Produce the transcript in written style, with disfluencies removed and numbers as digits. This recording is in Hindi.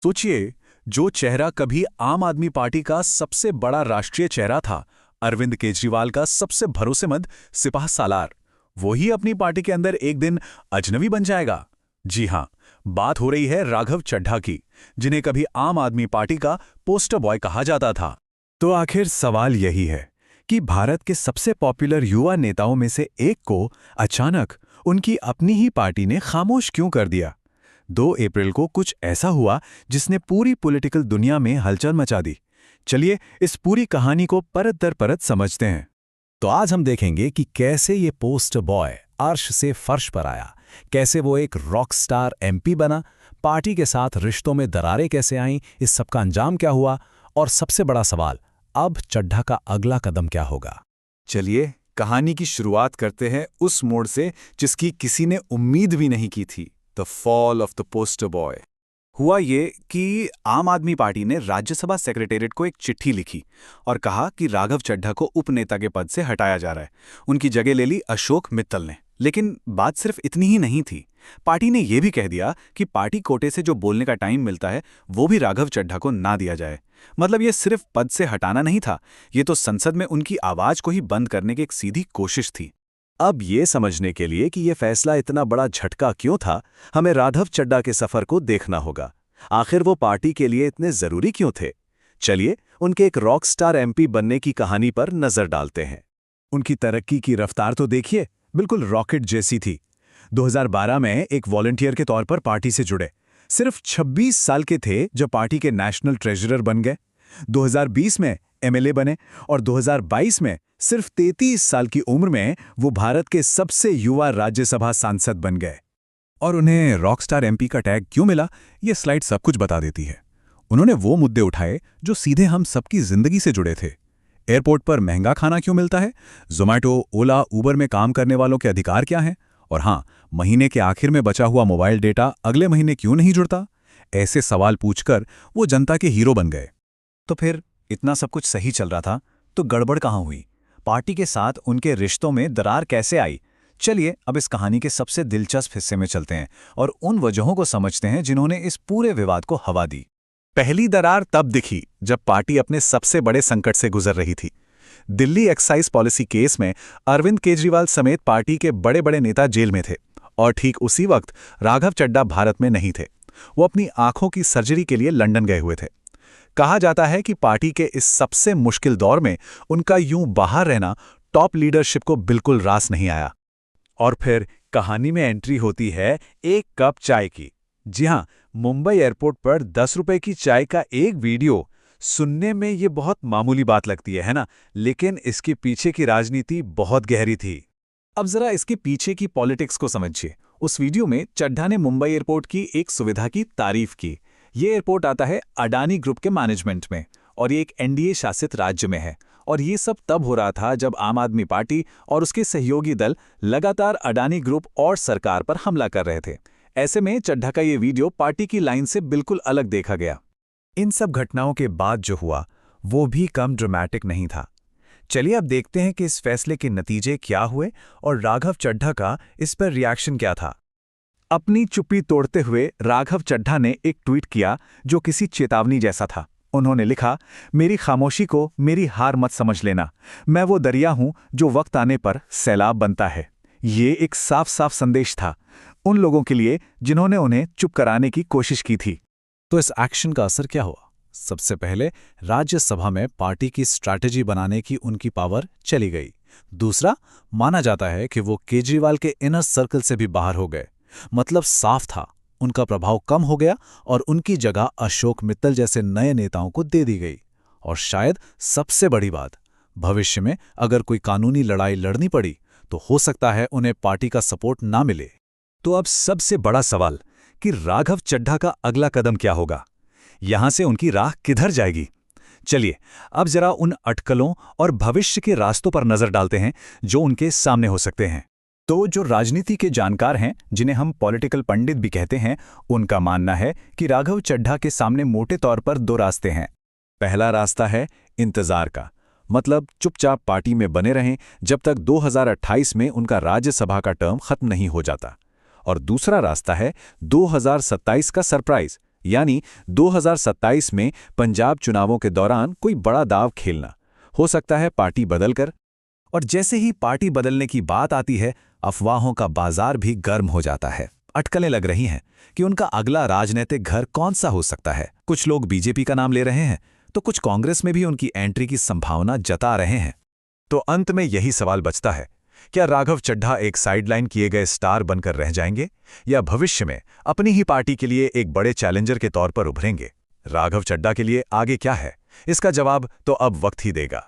सोचिए, जो चेहरा कभी आम आदमी पार्टी का सबसे बड़ा राष्ट्रीय चेहरा था, अरविंद केजरीवाल का सबसे भरोसेमंद सिपाह सालार, वो ही अपनी पार्टी के अंदर एक दिन अजनबी बन जाएगा। जी हां, बात हो रही है राघव चड्ढा की, जिन्हें कभी आम आदमी पार्टी का पोस्टर बॉय कहा जाता था। तो आखिर सवाल यही है कि भारत के सबसे पॉपुलर युवा नेताओं में से एक को अचानक उनकी अपनी ही पार्टी ने खामोश क्यों कर दिया। 2 अप्रैल को कुछ ऐसा हुआ जिसने पूरी पॉलिटिकल दुनिया में हलचल मचा दी। चलिए इस पूरी कहानी को परत दर परत समझते हैं। तो आज हम देखेंगे कि कैसे ये पोस्टर बॉय अर्श से फर्श पर आया, कैसे वो एक रॉक स्टार एमपी बना, पार्टी के साथ रिश्तों में दरारें कैसे आईं, इस सब का अंजाम क्या हुआ, और सबसे बड़ा सवाल, अब चड्ढा का अगला कदम क्या होगा। चलिए कहानी की शुरुआत करते हैं उस मोड़ से जिसकी किसी ने उम्मीद भी नहीं की थी, the fall of the poster boy. हुआ ये कि आम आदमी पार्टी ने राज्यसभा सेक्रेटेरिएट को एक चिट्ठी लिखी और कहा कि राघव चड्ढा को उपनेता के पद से हटाया जा रहा है। उनकी जगह ले ली अशोक मित्तल ने। लेकिन बात सिर्फ इतनी ही नहीं थी। पार्टी ने यह भी कह दिया कि पार्टी कोटे से जो बोलने का टाइम मिलता है वो भी राघव चड्ढा को ना दिया जाए। मतलब ये सिर्फ पद से हटाना नहीं था, ये तो संसद में उनकी आवाज को ही बंद करने की एक सीधी कोशिश थी। अब ये समझने के लिए कि ये फैसला इतना बड़ा झटका क्यों था, हमें राघव चड्ढा के सफर को देखना होगा। आखिर वो पार्टी के लिए इतने जरूरी क्यों थे। चलिए उनके एक रॉक स्टार एमपी बनने की कहानी पर नजर डालते हैं। उनकी तरक्की की रफ्तार तो देखिए, बिल्कुल रॉकेट जैसी थी। 2012 में एक वॉलंटियर के तौर पर पार्टी से जुड़े। सिर्फ 26 साल के थे जब पार्टी के नेशनल ट्रेजरर बन गए। 2020 में एमएलए बने और 2022 में सिर्फ 33 साल की उम्र में वो भारत के सबसे युवा राज्यसभा सांसद बन गए। और उन्हें रॉकस्टार एमपी का टैग क्यों मिला, ये स्लाइड सब कुछ बता देती है। उन्होंने वो मुद्दे उठाए जो सीधे हम सबकी जिंदगी से जुड़े थे। एयरपोर्ट पर महंगा खाना क्यों मिलता है, जोमैटो, ओला, उबर में काम करने वालों के अधिकार क्या हैं, और हाँ, महीने के आखिर में बचा हुआ मोबाइल डेटा अगले महीने क्यों नहीं जुड़ता। ऐसे सवाल पूछकर वो जनता के हीरो बन गए। तो फिर इतना सब कुछ सही चल रहा था तो गड़बड़ कहाँ हुई? पार्टी के साथ उनके रिश्तों में दरार कैसे आई? चलिए अब इस कहानी के सबसे दिलचस्प हिस्से में चलते हैं और उन वजहों को समझते हैं जिन्होंने इस पूरे विवाद को हवा दी। पहली दरार तब दिखी जब पार्टी अपने सबसे बड़े संकट से गुजर रही थी। दिल्ली एक्साइज पॉलिसी केस में अरविंद केजरीवाल समेत पार्टी के बड़े बड़े नेता जेल में थे और ठीक उसी वक्त राघव चड्ढा भारत में नहीं थे। वो अपनी आंखों की सर्जरी के लिए लंदन गए हुए थे। कहा जाता है कि पार्टी के इस सबसे मुश्किल दौर में उनका यूं बाहर रहना टॉप लीडरशिप को बिल्कुल रास नहीं आया। और फिर कहानी में एंट्री होती है एक कप चाय की। जी हां, मुंबई एयरपोर्ट पर 10 रुपए की चाय का एक वीडियो। सुनने में ये बहुत मामूली बात लगती है ना, लेकिन इसके पीछे की राजनीति बहुत गहरी थी। अब जरा इसके पीछे की पॉलिटिक्स को समझिए। उस वीडियो में चड्ढा ने मुंबई एयरपोर्ट की एक सुविधा की तारीफ की। ये एयरपोर्ट आता है अडानी ग्रुप के मैनेजमेंट में और ये एक एनडीए शासित राज्य में है। और ये सब तब हो रहा था जब आम आदमी पार्टी और उसके सहयोगी दल लगातार अडानी ग्रुप और सरकार पर हमला कर रहे थे। ऐसे में चड्ढा का ये वीडियो पार्टी की लाइन से बिल्कुल अलग देखा गया। इन सब घटनाओं के बाद जो हुआ वो भी कम ड्रामेटिक नहीं था। चलिए अब देखते हैं कि इस फैसले के नतीजे क्या हुए और राघव चड्ढा का इस पर रिएक्शन क्या था। अपनी चुप्पी तोड़ते हुए राघव चड्ढा ने एक ट्वीट किया जो किसी चेतावनी जैसा था। उन्होंने लिखा, मेरी खामोशी को मेरी हार मत समझ लेना, मैं वो दरिया हूं जो वक्त आने पर सैलाब बनता है। ये एक साफ साफ संदेश था उन लोगों के लिए जिन्होंने उन्हें चुप कराने की कोशिश की थी। तो इस एक्शन का असर क्या हुआ? सबसे पहले राज्यसभा में पार्टी की स्ट्रैटेजी बनाने की उनकी पावर चली गई। दूसरा, माना जाता है कि वो केजरीवाल के इनर सर्कल से भी बाहर हो गए। मतलब साफ था, उनका प्रभाव कम हो गया और उनकी जगह अशोक मित्तल जैसे नए नेताओं को दे दी गई। और शायद सबसे बड़ी बात, भविष्य में अगर कोई कानूनी लड़ाई लड़नी पड़ी तो हो सकता है उन्हें पार्टी का सपोर्ट ना मिले। तो अब सबसे बड़ा सवाल कि राघव चड्ढा का अगला कदम क्या होगा, यहां से उनकी राह किधर जाएगी। चलिए अब जरा उन अटकलों और भविष्य के रास्तों पर नजर डालते हैं जो उनके सामने हो सकते हैं। तो जो राजनीति के जानकार हैं, जिन्हें हम पॉलिटिकल पंडित भी कहते हैं, उनका मानना है कि राघव चड्ढा के सामने मोटे तौर पर 2 रास्ते हैं। पहला रास्ता है इंतजार का, मतलब चुपचाप पार्टी में बने रहें जब तक 2028 में उनका राज्यसभा का टर्म खत्म नहीं हो जाता। और दूसरा रास्ता है 2027 का सरप्राइज, यानी 2027 में पंजाब चुनावों के दौरान कोई बड़ा दांव खेलना, हो सकता है पार्टी बदलकर। और जैसे ही पार्टी बदलने की बात आती है, अफवाहों का बाजार भी गर्म हो जाता है। अटकलें लग रही हैं कि उनका अगला राजनीतिक घर कौन सा हो सकता है। कुछ लोग बीजेपी का नाम ले रहे हैं, तो कुछ कांग्रेस में भी उनकी एंट्री की संभावना जता रहे हैं। तो अंत में यही सवाल बचता है, क्या राघव चड्ढा एक साइडलाइन किए गए स्टार बनकर रह जाएंगे, या भविष्य में अपनी ही पार्टी के लिए एक बड़े चैलेंजर के तौर पर उभरेंगे? राघव चड्ढा के लिए आगे क्या है, इसका जवाब तो अब वक्त ही देगा।